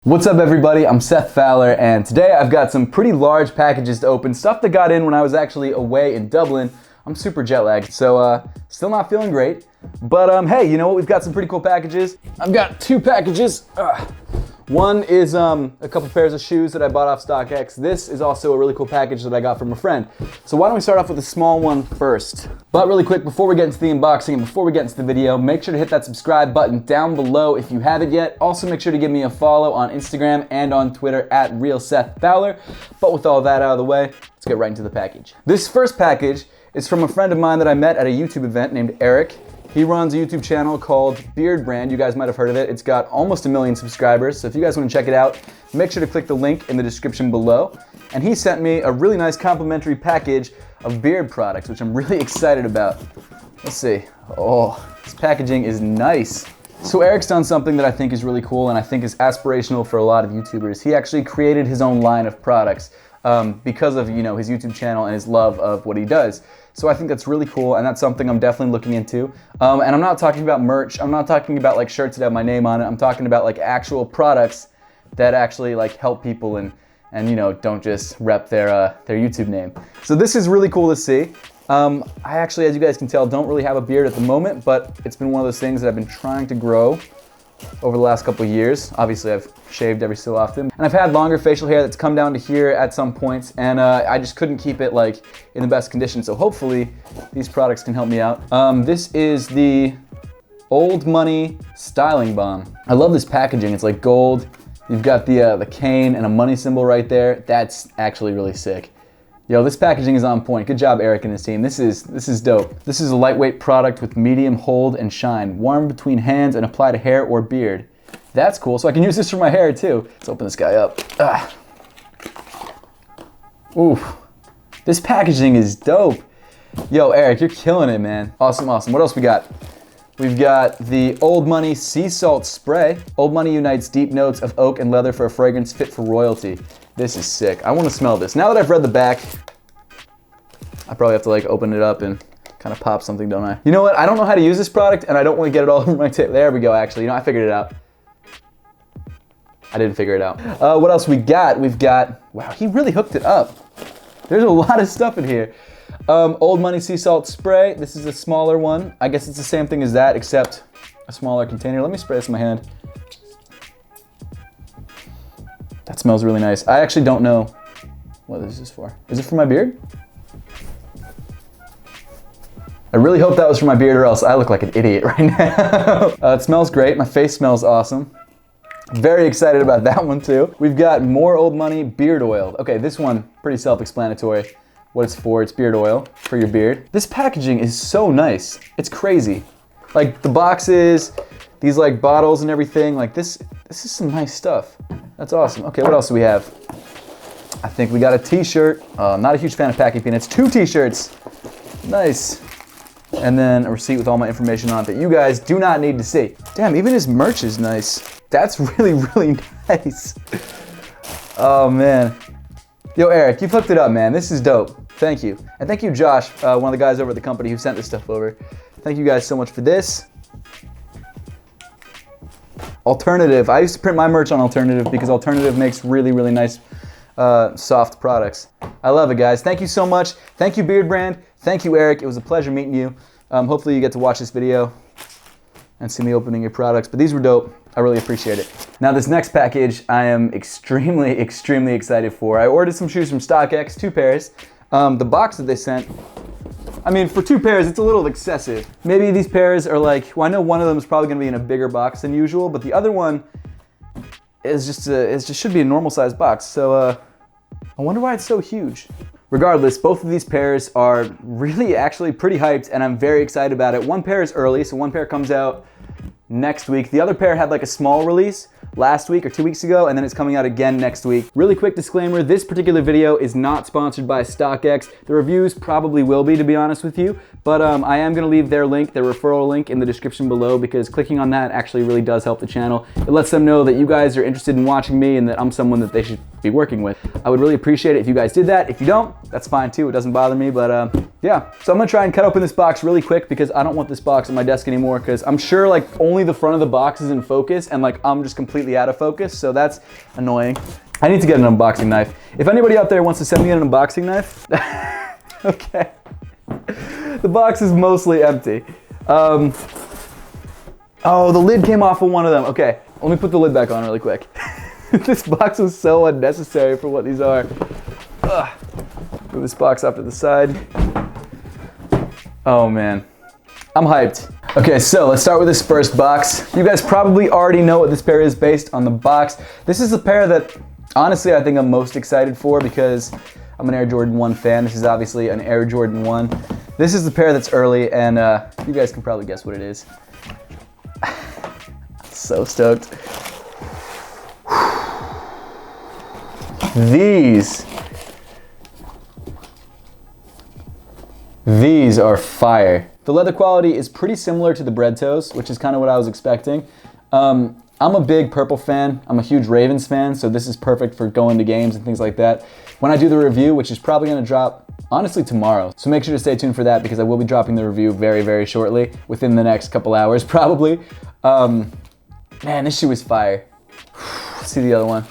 What's up everybody, I'm Seth Fowler and today I've got some pretty large packages to open, stuff that got in when I was actually away in Dublin. I'm super jet lagged, so still not feeling great. But hey, you know what, we've got some pretty cool packages. I've got two packages. One is a couple pairs of shoes that I bought off StockX. This is also a really cool package that I got from a friend. So why don't we start off with the small one first. But really quick, before we get into the unboxing and before we get into the video, make sure to hit that subscribe button down below if you haven't yet. Also make sure to give me a follow on Instagram and on Twitter at RealSethFowler. But with all that out of the way, let's get right into the package. This first package is from a friend of mine that I met at a YouTube event named Eric. He runs a YouTube channel called Beard Brand. You guys might have heard of it. It's got almost 1 million subscribers. So if you guys want to check it out, make sure to click the link in the description below. And he sent me a really nice complimentary package of beard products, which I'm really excited about. Let's see. Oh, this packaging is nice. So Eric's done something that I think is really cool and I think is aspirational for a lot of YouTubers. He actually created his own line of products because of, you know, his YouTube channel and his love of what he does. So I think that's really cool, and that's something I'm definitely looking into. And I'm not talking about merch. I'm not talking about like shirts that have my name on it. I'm talking about like actual products that actually like help people and you know, don't just rep their YouTube name. So this is really cool to see. I actually, as you guys can tell, don't really have a beard at the moment, but it's been one of those things that I've been trying to grow over the last couple of years. Obviously I've shaved every so often, and I've had longer facial hair that's come down to here at some points, and I just couldn't keep it like in the best condition. So hopefully these products can help me out. This is the Old Money Styling Balm. I love this packaging. It's like gold. You've got the cane and a money symbol right there. That's actually really sick. Yo, this packaging is on point. Good job, Eric and his team. This is dope. This is a lightweight product with medium hold and shine. Warm between hands and apply to hair or beard. That's cool, so I can use this for my hair too. Let's open this guy up. Ooh, this packaging is dope. Yo, Eric, you're killing it, man. Awesome, awesome. What else we got? We've got the Old Money Sea Salt Spray. Old Money unites deep notes of oak and leather for a fragrance fit for royalty. This is sick. I want to smell this. Now that I've read the back, I probably have to like open it up and kind of pop something, don't I? You know what? I don't know how to use this product and I don't want to get it all over my tape. There we go, actually. You know, I figured it out. I didn't figure it out. What else we got? We've got, wow, he really hooked it up. There's a lot of stuff in here. Old Money Sea Salt Spray. This is a smaller one. I guess it's the same thing as that, except a smaller container. Let me spray this in my hand. That smells really nice. I actually don't know what this is for. Is it for my beard? I really hope that was for my beard, or else I look like an idiot right now. It smells great. My face smells awesome. Very excited about that one too. We've got more Old Money beard oil. Okay, this one, pretty self-explanatory. What it's for, it's beard oil for your beard. This packaging is so nice. It's crazy. Like the boxes, these like bottles and everything, like this is some nice stuff. That's awesome. Okay, what else do we have? I think we got a t-shirt. I'm not a huge fan of packing peanuts. 2 t-shirts. Nice. And then a receipt with all my information on it that you guys do not need to see. Damn, even his merch is nice. That's really, really nice. Oh man. Yo, Eric, you've hooked it up, man. This is dope. Thank you. And thank you, Josh, one of the guys over at the company who sent this stuff over. Thank you guys so much for this. Alternative. I used to print my merch on Alternative because Alternative makes really, really nice soft products. I love it, guys. Thank you so much. Thank you, Beard Brand. Thank you, Eric. It was a pleasure meeting you. Hopefully you get to watch this video and see me opening your products, but these were dope. I really appreciate it. Now this next package I am extremely, extremely excited for. I ordered some shoes from StockX, 2 pairs. The box that they sent, I mean, for 2 pairs, it's a little excessive. Maybe these pairs are like, well, I know one of them is probably gonna be in a bigger box than usual, but the other one is just should be a normal size box. So I wonder why it's so huge. Regardless, both of these pairs are really actually pretty hyped and I'm very excited about it. One pair is early, so one pair comes out next week. The other pair had like a small release last week or 2 weeks ago, and then it's coming out again next week. Really quick disclaimer, this particular video is not sponsored by StockX. The reviews probably will be, to be honest with you, but I am gonna leave their link, their referral link in the description below, because clicking on that actually really does help the channel. It lets them know that you guys are interested in watching me and that I'm someone that they should be working with. I would really appreciate it if you guys did that. If you don't, that's fine too, it doesn't bother me, but yeah, so I'm gonna try and cut open this box really quick because I don't want this box on my desk anymore because I'm sure like only the front of the box is in focus and like I'm just completely out of focus, so that's annoying. I need to get an unboxing knife. If anybody out there wants to send me an unboxing knife, okay. The box is mostly empty. Oh, the lid came off of one of them. Okay, let me put the lid back on really quick. This box was so unnecessary for what these are. Ugh. Move this box off to the side. Oh man, I'm hyped. Okay, so let's start with this first box. You guys probably already know what this pair is based on the box. This is the pair that honestly I think I'm most excited for because I'm an Air Jordan 1 fan. This is obviously an Air Jordan 1. This is the pair that's early and you guys can probably guess what it is. So stoked. These are fire. The leather quality is pretty similar to the Bread Toes, which is kind of what I was expecting. I'm a big purple fan. I'm a huge Ravens fan, so this is perfect for going to games and things like that. When I do the review, which is probably gonna drop, honestly, tomorrow. So make sure to stay tuned for that because I will be dropping the review very, very shortly, within the next couple hours, probably. Man, this shoe is fire. Let's see the other one.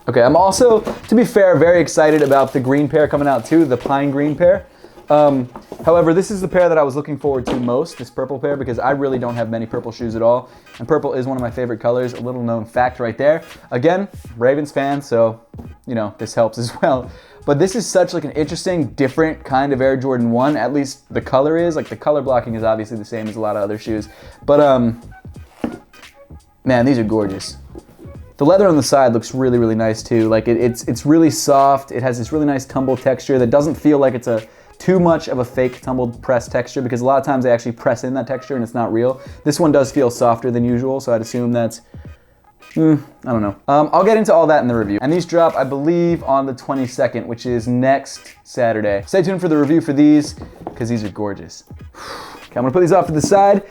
Okay, I'm also, to be fair, very excited about the green pair coming out too, the pine green pair. However, this is the pair that I was looking forward to most, this purple pair, because I really don't have many purple shoes at all. And purple is one of my favorite colors, a little known fact right there. Again, Ravens fan, so, you know, this helps as well. But this is such like an interesting, different kind of Air Jordan 1, at least the color is. Like the color blocking is obviously the same as a lot of other shoes. But, man, these are gorgeous. The leather on the side looks really, really nice too. Like it's really soft. It has this really nice tumble texture that doesn't feel like it's too much of a fake tumbled press texture because a lot of times they actually press in that texture and it's not real. This one does feel softer than usual, so I'd assume that's, I don't know. I'll get into all that in the review. And these drop, I believe, on the 22nd, which is next Saturday. Stay tuned for the review for these because these are gorgeous. Okay, I'm gonna put these off to the side.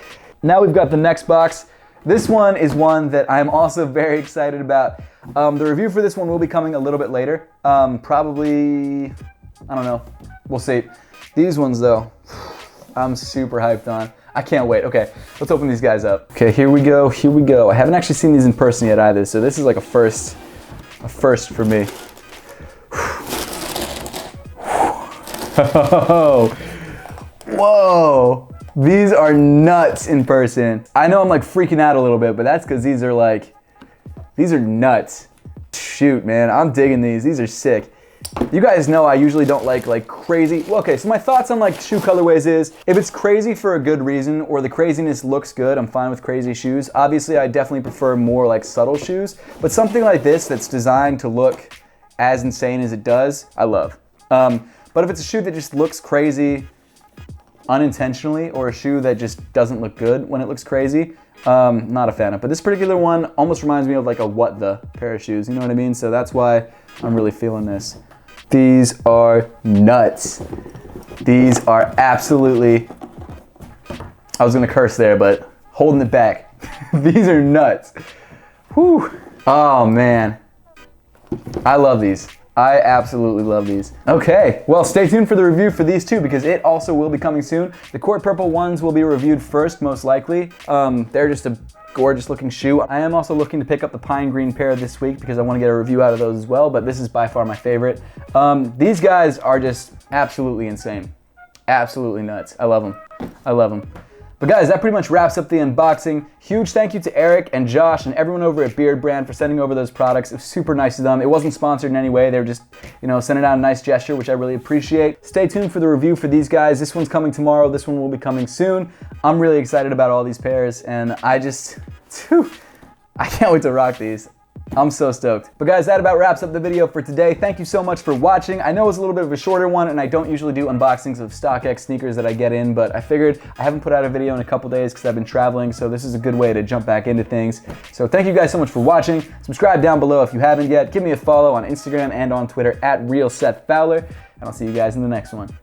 Now we've got the next box. This one is one that I'm also very excited about. The review for this one will be coming a little bit later. Probably, I don't know, we'll see. These ones though, I'm super hyped on. I can't wait. Okay, let's open these guys up. Okay, here we go, here we go. I haven't actually seen these in person yet either, so this is like a first for me. Whoa. These are nuts in person. I know I'm like freaking out a little bit, but that's because these are nuts. Shoot, man, I'm digging these. These are sick. You guys know I usually don't like crazy. Well, okay, so my thoughts on like shoe colorways is, if it's crazy for a good reason or the craziness looks good, I'm fine with crazy shoes. Obviously, I definitely prefer more like subtle shoes, but something like this that's designed to look as insane as it does, I love. But if it's a shoe that just looks crazy unintentionally, or a shoe that just doesn't look good when it looks crazy, not a fan of. But this particular one almost reminds me of like a what the pair of shoes, you know what I mean? So that's why I'm really feeling this. These are nuts. These are absolutely, I was gonna curse there, but holding it back. These are nuts. Whew. Oh man, I love these. I absolutely love these. Okay, well, stay tuned for the review for these two because it also will be coming soon. The Court Purple ones will be reviewed first, most likely. They're just a gorgeous looking shoe. I am also looking to pick up the Pine Green pair this week because I want to get a review out of those as well, but this is by far my favorite. These guys are just absolutely insane. Absolutely nuts. I love them. I love them. But guys, that pretty much wraps up the unboxing. Huge thank you to Eric and Josh and everyone over at Beard Brand for sending over those products. It was super nice of them. It wasn't sponsored in any way. They were just, you know, sending out a nice gesture, which I really appreciate. Stay tuned for the review for these guys. This one's coming tomorrow. This one will be coming soon. I'm really excited about all these pairs, and I can't wait to rock these. I'm so stoked. But guys, that about wraps up the video for today. Thank you so much for watching. I know it was a little bit of a shorter one, and I don't usually do unboxings of StockX sneakers that I get in, but I figured I haven't put out a video in a couple days because I've been traveling, so this is a good way to jump back into things. So thank you guys so much for watching. Subscribe down below if you haven't yet. Give me a follow on Instagram and on Twitter at RealSethFowler, and I'll see you guys in the next one.